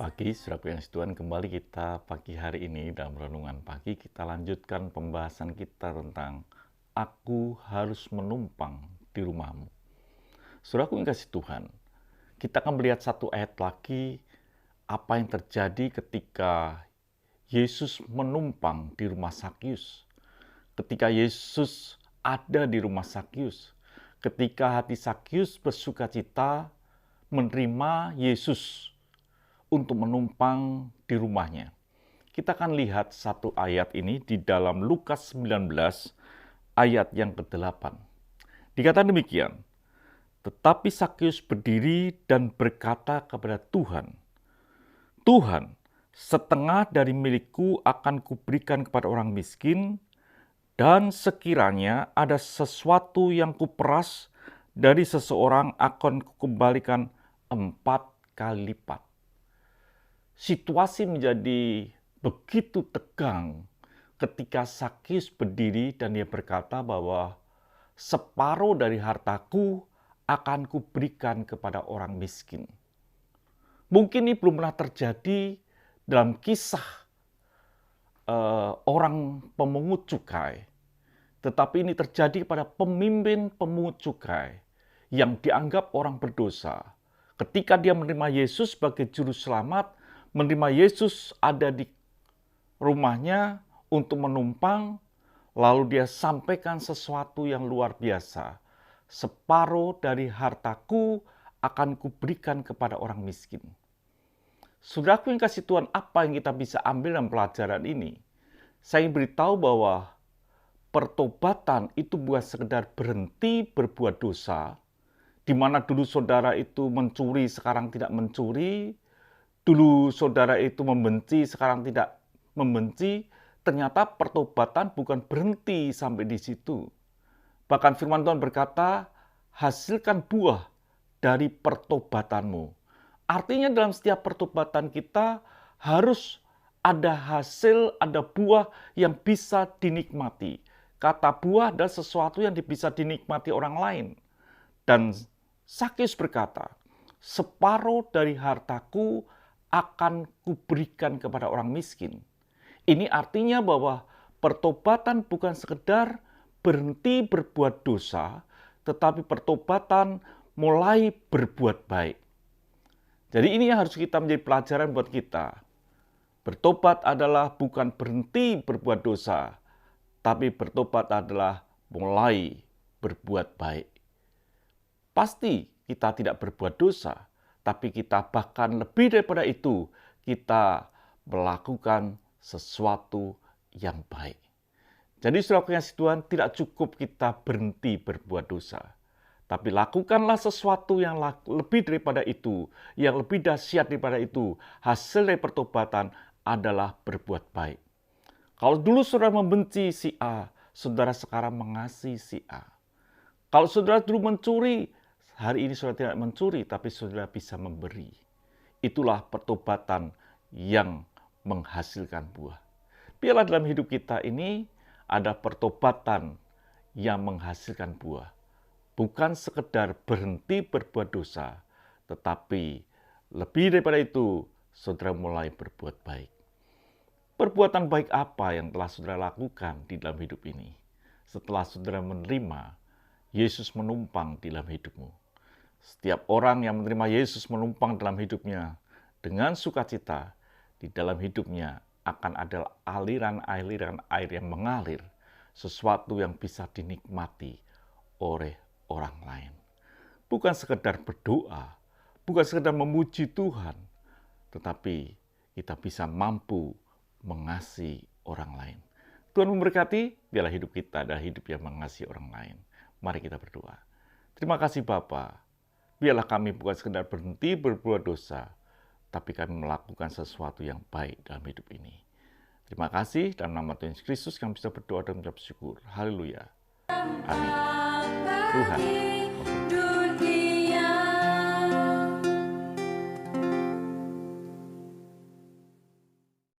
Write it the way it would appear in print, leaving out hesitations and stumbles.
Pagi, saudaraku yang Tuhan, kembali kita pagi hari ini dalam renungan pagi kita lanjutkan pembahasan kita tentang Aku harus menumpang di rumahmu. Saudaraku yang kasih Tuhan, kita akan melihat satu ayat lagi apa yang terjadi ketika Yesus menumpang di rumah Sakyus. Ketika Yesus ada di rumah Sakyus, ketika hati Sakyus bersukacita menerima Yesus untuk menumpang di rumahnya. Kita akan lihat satu ayat ini di dalam Lukas 19 ayat yang ke-8. Dikatakan demikian, tetapi Sakyus berdiri dan berkata kepada Tuhan, Tuhan, setengah dari milikku akan kuberikan kepada orang miskin, dan sekiranya ada sesuatu yang kuperas dari seseorang akan kukembalikan 4 kali lipat. Situasi menjadi begitu tegang ketika Sakyus berdiri dan dia berkata bahwa separuh dari hartaku akan kuberikan kepada orang miskin. Mungkin ini belum pernah terjadi dalam kisah orang pemungut cukai. Tetapi ini terjadi pada pemimpin pemungut cukai yang dianggap orang berdosa. Ketika dia menerima Yesus sebagai juru selamat, menerima Yesus ada di rumahnya untuk menumpang, lalu dia sampaikan sesuatu yang luar biasa. Separuh dari hartaku akan kuberikan kepada orang miskin. Saudaraku yang kasih Tuhan, apa yang kita bisa ambil dalam pelajaran ini? Saya ingin beritahu bahwa pertobatan itu bukan sekedar berhenti berbuat dosa, di mana dulu saudara itu mencuri, sekarang tidak mencuri, dulu saudara itu membenci, sekarang tidak membenci. Ternyata pertobatan bukan berhenti sampai di situ. Bahkan firman Tuhan berkata, hasilkan buah dari pertobatanmu. Artinya dalam setiap pertobatan kita harus ada hasil, ada buah yang bisa dinikmati. Kata buah adalah sesuatu yang bisa dinikmati orang lain. Dan Sakyus berkata, separuh dari hartaku akan kuberikan kepada orang miskin. Ini artinya bahwa pertobatan bukan sekedar berhenti berbuat dosa, tetapi pertobatan mulai berbuat baik. Jadi ini yang harus kita menjadi pelajaran buat kita. Bertobat adalah bukan berhenti berbuat dosa, tapi bertobat adalah mulai berbuat baik. Pasti kita tidak berbuat dosa, tapi kita bahkan lebih daripada itu, kita melakukan sesuatu yang baik. Jadi saudara kasih Tuhan, tidak cukup kita berhenti berbuat dosa. Tapi lakukanlah sesuatu yang lebih daripada itu, yang lebih dahsyat daripada itu. Hasil dari pertobatan adalah berbuat baik. Kalau dulu saudara membenci si A, saudara sekarang mengasihi si A. Kalau saudara dulu mencuri, hari ini saudara tidak mencuri, tapi saudara bisa memberi. Itulah pertobatan yang menghasilkan buah. Biarlah dalam hidup kita ini ada pertobatan yang menghasilkan buah. Bukan sekedar berhenti berbuat dosa, tetapi lebih daripada itu, saudara mulai berbuat baik. Perbuatan baik apa yang telah saudara lakukan di dalam hidup ini? Setelah saudara menerima Yesus menumpang di dalam hidupmu. Setiap orang yang menerima Yesus menumpang dalam hidupnya dengan sukacita, di dalam hidupnya akan ada aliran-aliran air yang mengalir, sesuatu yang bisa dinikmati oleh orang lain. Bukan sekedar berdoa, bukan sekedar memuji Tuhan, tetapi kita bisa mampu mengasihi orang lain. Tuhan memberkati, biarlah hidup kita adalah hidup yang mengasihi orang lain. Mari kita berdoa. Terima kasih Bapa. Biarlah kami bukan sekedar berhenti berbuat dosa, tapi kami melakukan sesuatu yang baik dalam hidup ini. Terima kasih, dalam nama Tuhan Yesus Kristus kami bisa berdoa dan mengucap syukur. Haleluya. Amin. Tuhan